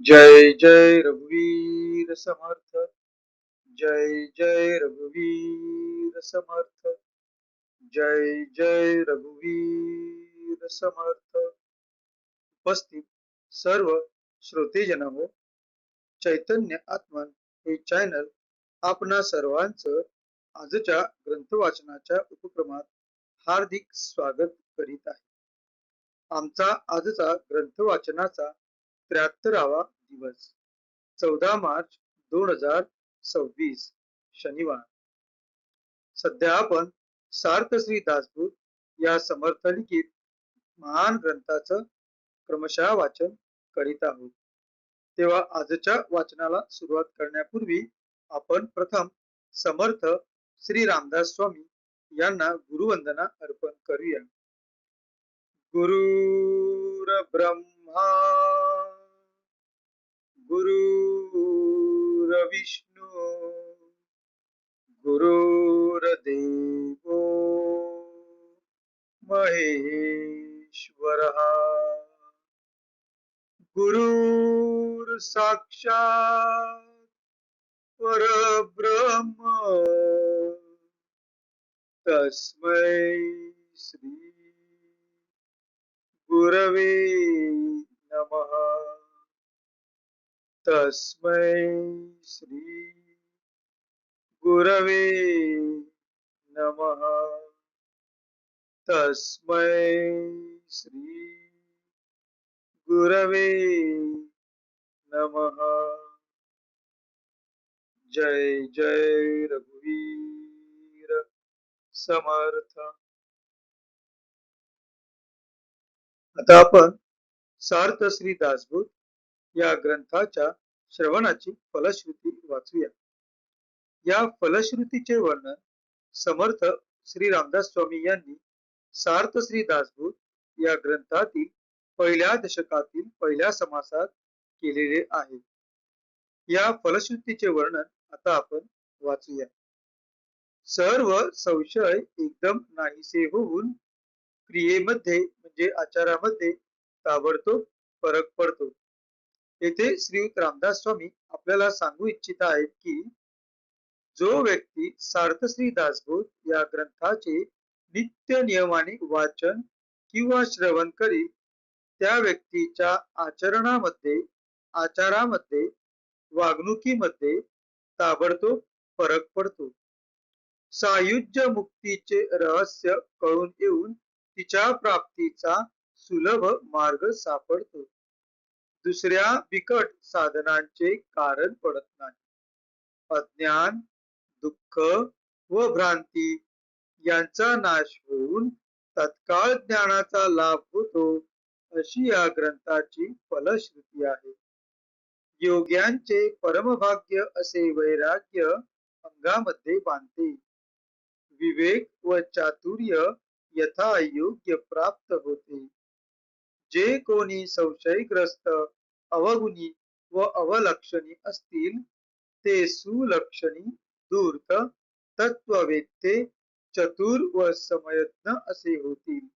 जय जय रघुवीर समर्थ। जय जय रघुवीर समर्थ। जय जय रघुवीर समर्थ। उपस्थित सर्व श्रोतेजन हो, चैतन्य आत्मन हे चॅनल आपणा सर्वांचं आजच्या ग्रंथ वाचनाच्या उपक्रमात हार्दिक स्वागत करीत आहे। आमचा आजचा ग्रंथ वाचनाचा 73वा दिवस 14 मार्च 2026 शनिवार। सध्या आपण सार्थ श्री दासबोध या समर्थलिखित महान ग्रंथाचं क्रमशः वाचन करीत आहोत। तेव्हा आजच्या वाचनाला सुरुवात करण्यापूर्वी आपण प्रथम समर्थ श्री रामदास स्वामी यांना गुरुवंदना अर्पण करूया। गुरुर्ब्रह्मा गुरुर्विष्णू गुरुर्देवो महेश्वरः गुरुर्साक्षात् परब्रह्म तस्मै श्री गुरवे नमः। तस्मै श्री गुरवे नमः। तस्मै श्री गुरवे नमः। जय जय रघुवीर समर्थ। आता आपण सार्थ श्री दासबोध या ग्रंथाच्या श्रवणाची फलश्रुती वाचूया। या फलश्रुतीचे वर्णन समर्थ श्री रामदास स्वामी यांनी सार्थ श्री दासबोध या ग्रंथातील पहिल्या दशकातील पहिल्या समासात केलेले आहे। या फलश्रुतीचे वर्णन आता आपण वाचूया। सर्व संशय एकदम नाहीसे होऊन क्रियेमध्ये म्हणजे आचारामध्ये ताबडतोब फरक पडतो। येथे श्रीयुत रामदास स्वामी आपल्याला सांगू इच्छित आहेत की जो व्यक्ती सार्थश्री दासबोध या ग्रंथाचे नित्य नियमाने वाचन किंवा श्रवण करील त्या व्यक्तीच्या आचारामध्ये वागणुकीमध्ये ताबडतोब फरक पडतो। सायुज्य मुक्तीचे रहस्य कळून येऊन तिच्या प्राप्तीचा सुलभ मार्ग सापडतो। दुसऱ्या बिकट साधनांचे कारण पडत नाही। अज्ञान दुःख व भ्रांती यांचा नाश होऊन तत्काळ ज्ञानाचा लाभ होतो, अशी या ग्रंथाची फलश्रुती आहे। योग्यांचे परमभाग्य असे वैराग्य अंगामध्ये बांधते। विवेक व चातुर्य यथायोग्य प्राप्त होते। जे कोणी संशयग्रस्त अवगुणी व अवलक्षणी असतील ते सुलक्षणी धूर्त तत्ववेत्ते चतुर व समयज्ञ असे होतील।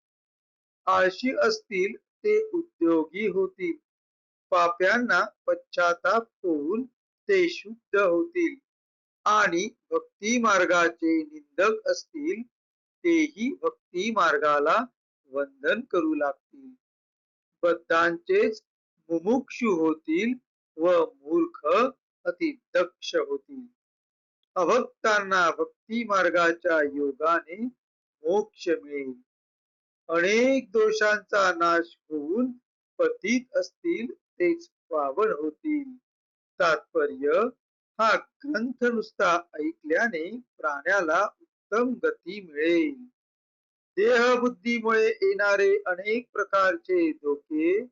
आळशी असतील ते उद्योगी होतील। पाप्यांना पश्चाताप होऊन ते शुद्ध होतील आणि भक्ती मार्गाचे निंदक असतील तेही भक्ती मार्गाला वंदन करू लागतील। बद्धांचेच मुमुक्षु होतील व मूर्ख अति दक्ष होतील। अभक्तांना भक्ती मार्गाच्या योगाने मोक्ष मिळेल। अनेक दोषांचा नाश होऊन पतित असतील तेच पावन होतील। तात्पर्य हा ग्रंथ नुसता ऐकल्याने प्राण्याला उत्तम गती मिळेल। देहबुद्धीमुळे येणारे अनेक प्रकारचे धोके,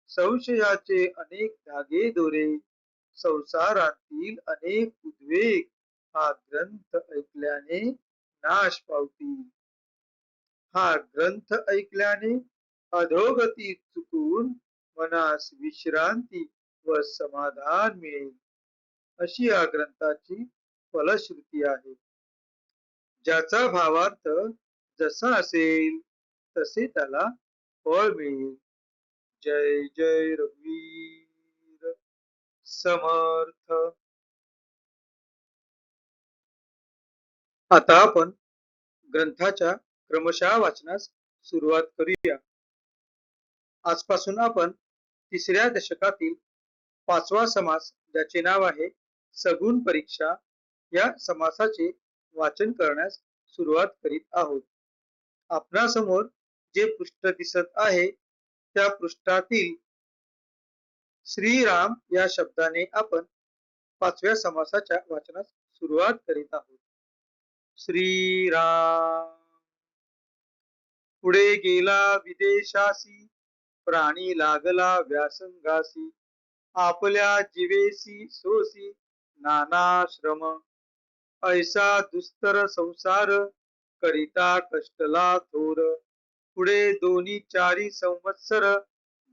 संशयाचे अनेक धागे दोरे, संसारातील अनेक उद्वेग हा ग्रंथ ऐकल्याने नाश पावतील। हा ग्रंथ ऐकल्याने अधोगती चुकून मनास विश्रांती व समाधान मिळेल, अशी या ग्रंथाची फलश्रुती आहे। ज्याचा भावार्थ जसा असेल तसे त्याला फळ मिळेल। जय जय रघुवीर समर्थ. आता आपण ग्रंथाच्या क्रमशः वाचनास सुरुवात करूया. आजपासून आपण तिसऱ्या दशकातील 5वा समास, ज्याचे नाव आहे सगुण परीक्षा, या समासाचे वाचन करण्यास सुरुवात करीत आहोत. आपणासमोर जे पृष्ठ दिसत आहे त्या पृष्ठातील श्रीराम या शब्दाने आपण 5व्या समासाच्या वाचनास सुरुवात करीत आहोत. श्रीराम. पुढे गेला विदेशासी, प्राणी लागला व्यासंगासी, आपल्या जीवेसी सोसी नाना श्रम, ऐसा दुस्तर संसार करिता कष्टला थोर, पुढे दोन्ही चारी संवत्सर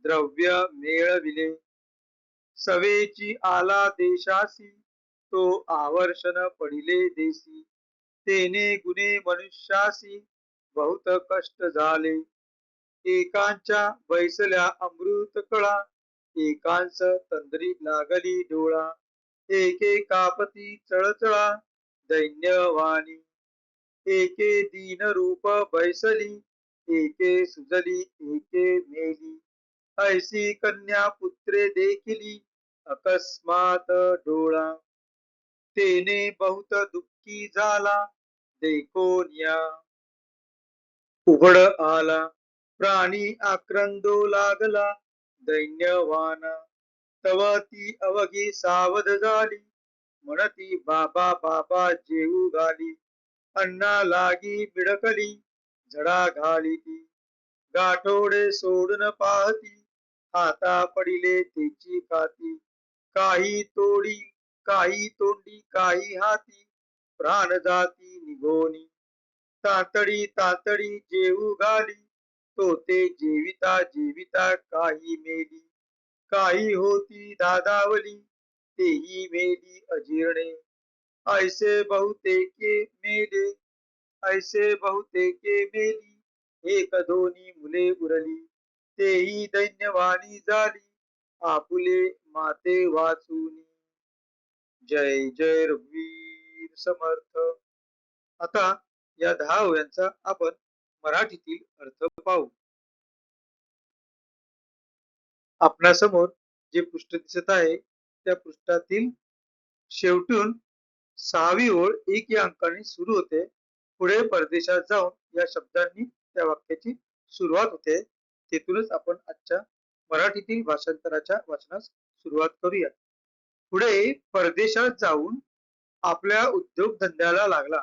द्रव्य मेळविले, सवेची आला देशासी, तो आवर्षण पडिले देसी, तेने गुणे मनुष्यासी बहुत कष्ट झाले, एकांच्या बैसल्या अमृत कळा, एकांच तंद्री लागली डोळा, एके कापती चळचळा दैन्यवाणी, एके दीन रूप बैसली, एके सुजली एके मेली, ऐसी कन्या पुत्रे देखिली अकस्मात डोळा, तेने बहुत दुःखी झाला देखोनिया, उघड आला प्राणी आक्रंदो लागला दैन्यवाना, तव ती अवघी सावध झाली, म्हणती बाबा बाबा जेऊ घाली, अन्ना लागी बिडकली झडा घाली ती, गाठोडे सोडून पाहती, हाता पडिले तेची खाती, काही तोडी काही तोंडी काही हाती, प्राण जाती निघोनी, तातडी तातडी जेऊ घाली, तो ते जेविता जेविता काही मेली, काही होती दादावली, तेही मेली अजीर्णे, ऐसे बहुतेके मेले, ऐसे बहुतेके मेली, एक दोन्ही मुले उरली, तेही दैन्यवाणी झाली, आपुले माते वाचुनी. जय जय रघुवीर समर्थ. आता या 10 ओव्यांचा आपण मराठीतील अर्थ पाहू. आपणासमोर जे पृष्ठ दिसत आहे त्या पृष्ठातील शेवटून 6वी ओळ 1 या अंकाने सुरू होते. पुढे परदेशात जाऊन या शब्दांनी त्या वाक्याची सुरुवात होते. तेथूनच आपण आजच्या मराठीतील भाषांतराच्या वाचनास सुरुवात करूया. पुढे परदेशात जाऊन आपल्या उद्योगधंद्याला लागला,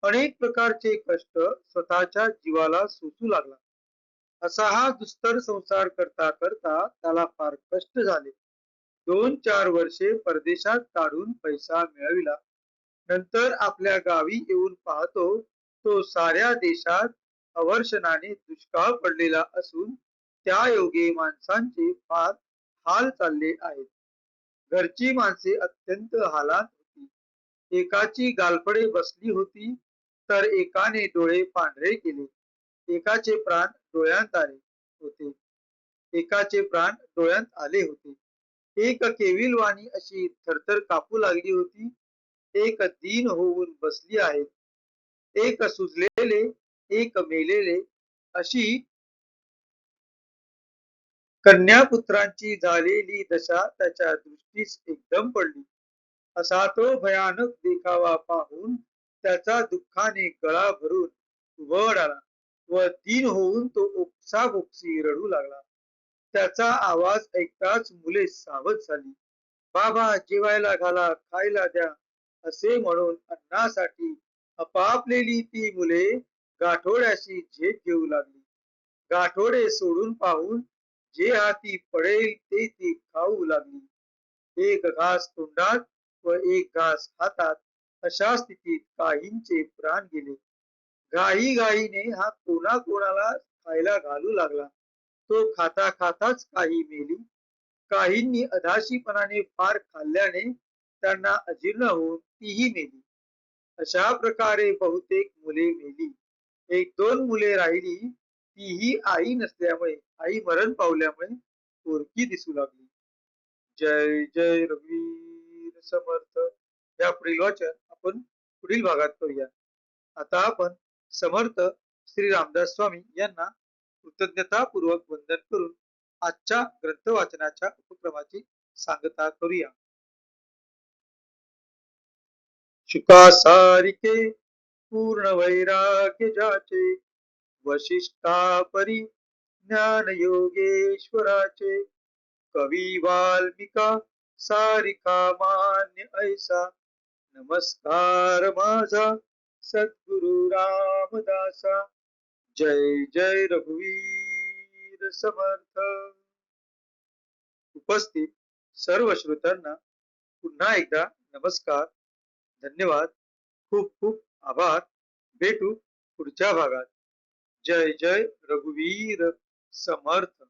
अनेक प्रकारचे कष्ट स्वतःच्या जीवाला सोसू लागला. असा हा दुस्तर संसार करता करता त्याला फार कष्ट झाले. 2-4 वर्षे परदेशात काढून पैसा मिळविला. नंतर आपल्या गावी येऊन पाहतो तो साऱ्या देशात अवर्षणाने दुष्काळ पडलेला असून त्या योगे माणसांचे फार हाल चालले आहेत. घरची माणसे अत्यंत हालात होती. एकाची गालफडे बसली होती तर एकाने डोळे पांढरे केले, एकाचे प्राण डोळ्यात आले होते, एकाचे प्राण डोळ्यात आले होते, एक केविलवाणी अशी थरथर कापू लागली होती, एक दीन होऊन बसली आहे, एक सुजलेले एक मेलेले, अशी कन्यापुत्रांची झालेली दशा त्याच्या दृष्टीस एकदम पडली. असा तो भयानक देखावा पाहून त्याचा दुःखाने गळा भरून उघड आला व दीन होऊन तो ओक्साबोक्सी रडू लागला. त्याचा आवाज ऐकताच मुले सावध झाली. बाबा जेवायला घाला, खायला द्या, असे म्हणून अन्नासाठी अपापलेली ती मुले गाठोड्याशी झेप घेऊ लागली. गाठोडे सोडून पाहून जे हाती पडेल ते ती खाऊ लागली. एक घास तोंडात व एक घास हातात, अशा स्थितीत काहींचे प्राण गेले. घाई घाईने हा कोणाकोणाला खायला घालू लागला. तो खाता खाताच काही मेली. काहींनी अधाशीपणाने फार खाल्ल्याने त्यांना अजीर्ण होऊन तीही मेली. अशा प्रकारे बहुतेक मुले मेली. 1-2 मुले राहिली, तीही आई नसल्यामुळे, आई मरण पावल्यामुळे पोरकी दिसू लागली. जय जय रघुवीर समर्थ. या पुढील वाचन आपण पुढील भागात करूया. आता आपण समर्थ श्री रामदास स्वामी यांना कृतज्ञतापूर्वक वंदन करून आजच्या ग्रंथ वाचनाच्या उपक्रमाची सांगता करूया. शुका सारिके पूर्ण वैराग्य जाचे, वशिष्ठा परी ज्ञान योगेश्वराचे, कवी वाल्मिका सारिका मान्य ऐसा, नमस्कार माझा सद्गुरु रामदासा. जय जय रघुवीर समर्थ. उपस्थित सर्व श्रोत्यांना पुन्हा एकदा नमस्कार, धन्यवाद, खूप खूप आभार. भेटू पुढच्या भागात. जय जय रघुवीर समर्थ.